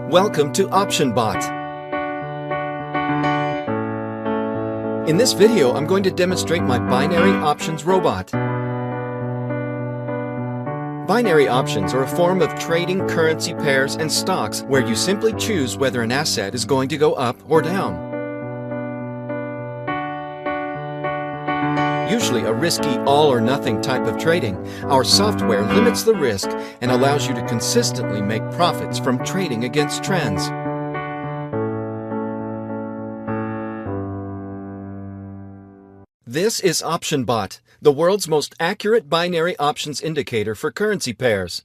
Welcome to OptionBot. In this video, I'm going to demonstrate my binary options robot. Binary options are a form of trading currency pairs and stocks where you simply choose whether an asset is going to go up or down. Usually a risky all-or-nothing type of trading, our software limits the risk and allows you to consistently make profits from trading against trends. This is OptionBot, the world's most accurate binary options indicator for currency pairs.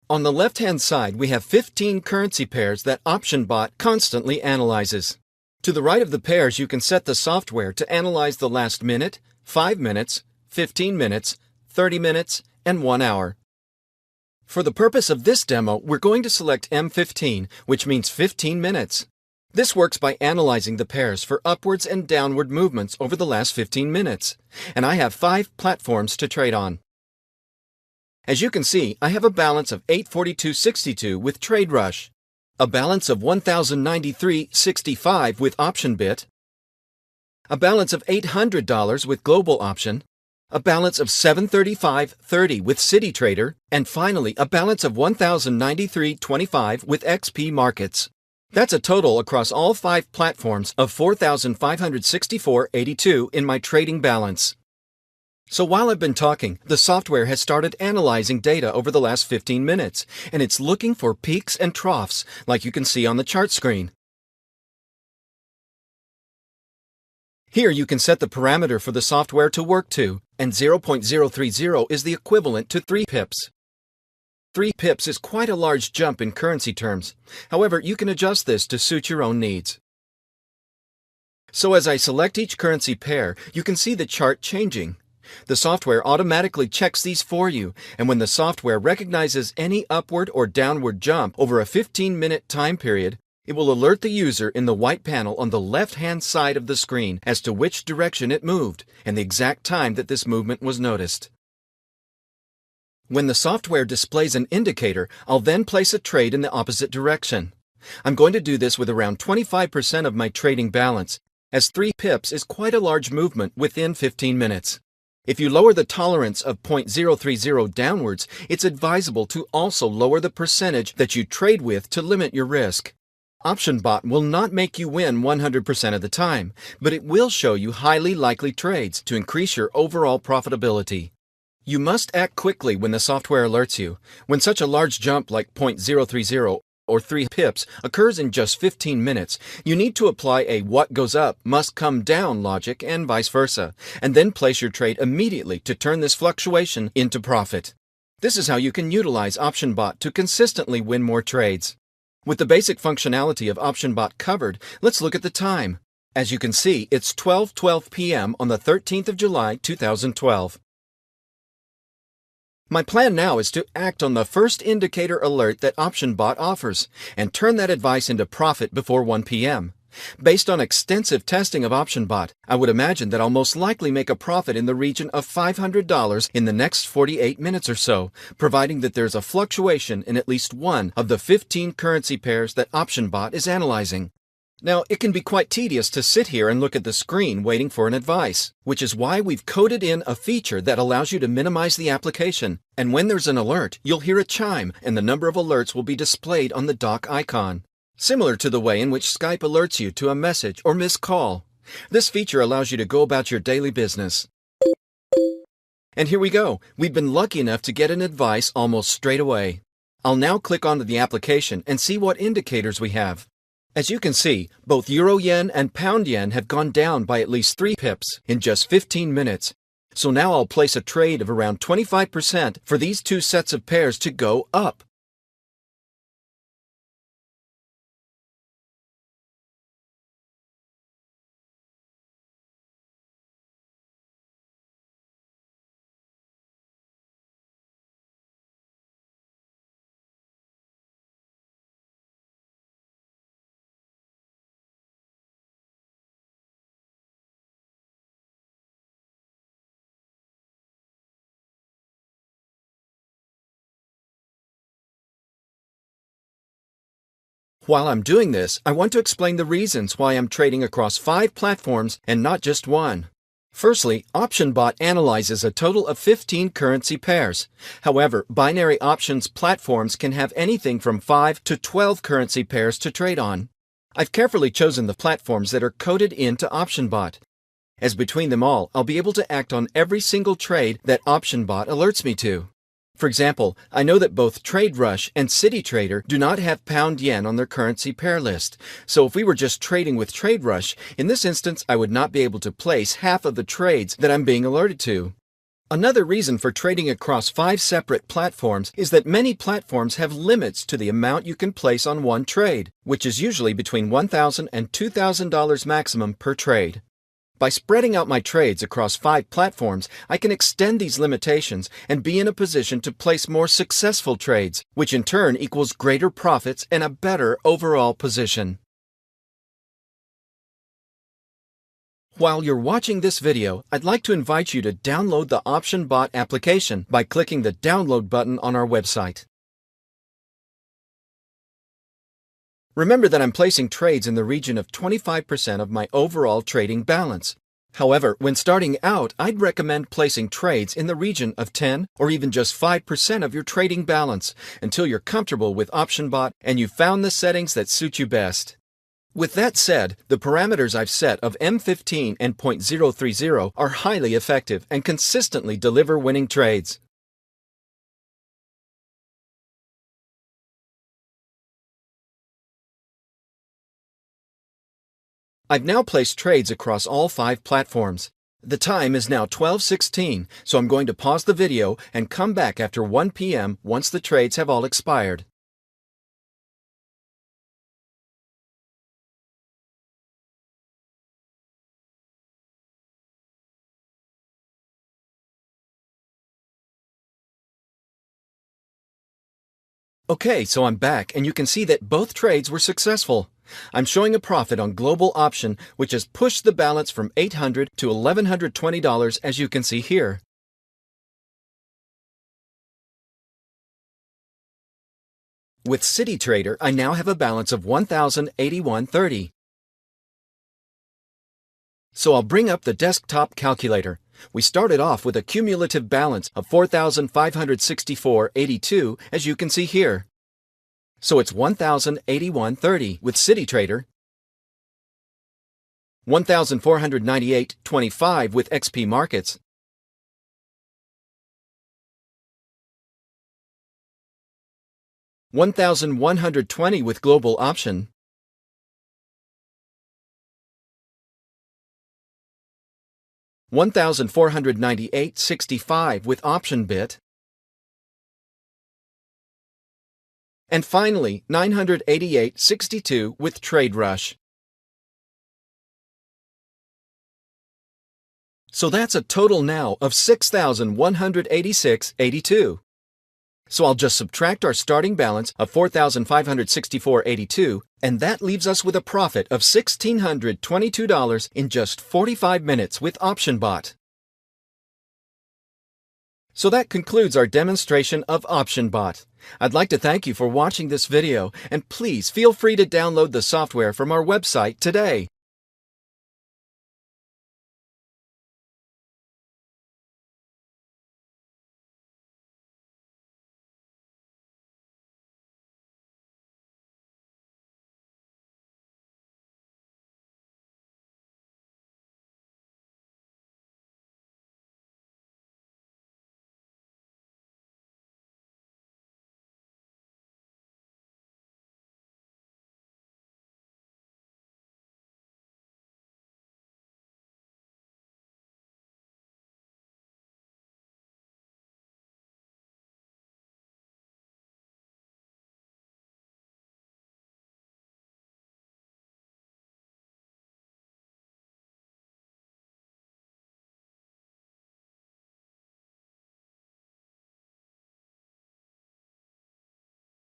On the left-hand side, we have 15 currency pairs that OptionBot constantly analyzes. To the right of the pairs, you can set the software to analyze the last minute, 5 minutes, 15 minutes, 30 minutes, and 1 hour. For the purpose of this demo, we're going to select M15, which means 15 minutes. This works by analyzing the pairs for upwards and downward movements over the last 15 minutes. And I have 5 platforms to trade on. As you can see, I have a balance of 842.62 with TradeRush, a balance of 1,093.65 with OptionBit, a balance of $800 with Global Option, a balance of 735.30 with CityTrader, and finally a balance of 1,093.25 with XP Markets. That's a total across all 5 platforms of 4,564.82 in my trading balance. So while I've been talking, the software has started analyzing data over the last 15 minutes, and it's looking for peaks and troughs, like you can see on the chart screen. Here you can set the parameter for the software to work to, and 0.030 is the equivalent to 3 pips. 3 pips is quite a large jump in currency terms. However, you can adjust this to suit your own needs. So as I select each currency pair, you can see the chart changing. The software automatically checks these for you, and when the software recognizes any upward or downward jump over a 15-minute time period, it will alert the user in the white panel on the left-hand side of the screen as to which direction it moved and the exact time that this movement was noticed. When the software displays an indicator, I'll then place a trade in the opposite direction. I'm going to do this with around 25% of my trading balance, as 3 pips is quite a large movement within 15 minutes. If you lower the tolerance of 0.030 downwards, it's advisable to also lower the percentage that you trade with to limit your risk. OptionBot will not make you win 100% of the time, but it will show you highly likely trades to increase your overall profitability. You must act quickly when the software alerts you. When such a large jump like 0.030 or 3 pips occurs in just 15 minutes, you need to apply a what goes up must come down logic and vice versa, and then place your trade immediately to turn this fluctuation into profit. This is how you can utilize OptionBot to consistently win more trades. With the basic functionality of OptionBot covered, let's look at the time. As you can see, it's 12:12 p.m. on the 13th of July, 2012. My plan now is to act on the first indicator alert that OptionBot offers and turn that advice into profit before 1 p.m. Based on extensive testing of OptionBot, I would imagine that I'll most likely make a profit in the region of $500 in the next 48 minutes or so, providing that there's a fluctuation in at least one of the 15 currency pairs that OptionBot is analyzing. Now, it can be quite tedious to sit here and look at the screen waiting for an advice, which is why we've coded in a feature that allows you to minimize the application. And when there's an alert, you'll hear a chime and the number of alerts will be displayed on the dock icon, similar to the way in which Skype alerts you to a message or missed call. This feature allows you to go about your daily business. And here we go. We've been lucky enough to get an advice almost straight away. I'll now click onto the application and see what indicators we have. As you can see, both Euro-Yen and Pound-Yen have gone down by at least 3 pips in just 15 minutes. So now I'll place a trade of around 25% for these 2 sets of pairs to go up. While I'm doing this, I want to explain the reasons why I'm trading across 5 platforms and not just one. Firstly, OptionBot analyzes a total of 15 currency pairs. However, binary options platforms can have anything from 5 to 12 currency pairs to trade on. I've carefully chosen the platforms that are coded into OptionBot, as between them all, I'll be able to act on every single trade that OptionBot alerts me to. For example, I know that both TradeRush and CityTrader do not have pound yen on their currency pair list, so if we were just trading with TradeRush, in this instance I would not be able to place half of the trades that I'm being alerted to. Another reason for trading across 5 separate platforms is that many platforms have limits to the amount you can place on one trade, which is usually between $1,000 and $2,000 maximum per trade. By spreading out my trades across 5 platforms, I can extend these limitations and be in a position to place more successful trades, which in turn equals greater profits and a better overall position. While you're watching this video, I'd like to invite you to download the OptionBot application by clicking the download button on our website. Remember that I'm placing trades in the region of 25% of my overall trading balance. However, when starting out, I'd recommend placing trades in the region of 10 or even just 5% of your trading balance until you're comfortable with OptionBot and you've found the settings that suit you best. With that said, the parameters I've set of M15 and .030 are highly effective and consistently deliver winning trades. I've now placed trades across all 5 platforms. The time is now 12:16, so I'm going to pause the video and come back after 1 p.m. once the trades have all expired. Okay, so I'm back and you can see that both trades were successful. I'm showing a profit on Global Option, which has pushed the balance from $800 to $1,120 as you can see here. With CityTrader, I now have a balance of $1,081.30. So I'll bring up the desktop calculator. We started off with a cumulative balance of $4,564.82 as you can see here. So it's $1,081.30 with CityTrader, $1,498.25 with XP Markets, $1,120 with Global Option, $1,498.65 with OptionBit, and finally, $988.62 with TradeRush. So that's a total now of $6,186.82. So I'll just subtract our starting balance of $4,564.82, and that leaves us with a profit of $1,622 in just 45 minutes with OptionBot. So that concludes our demonstration of OptionBot. I'd like to thank you for watching this video, and please feel free to download the software from our website today.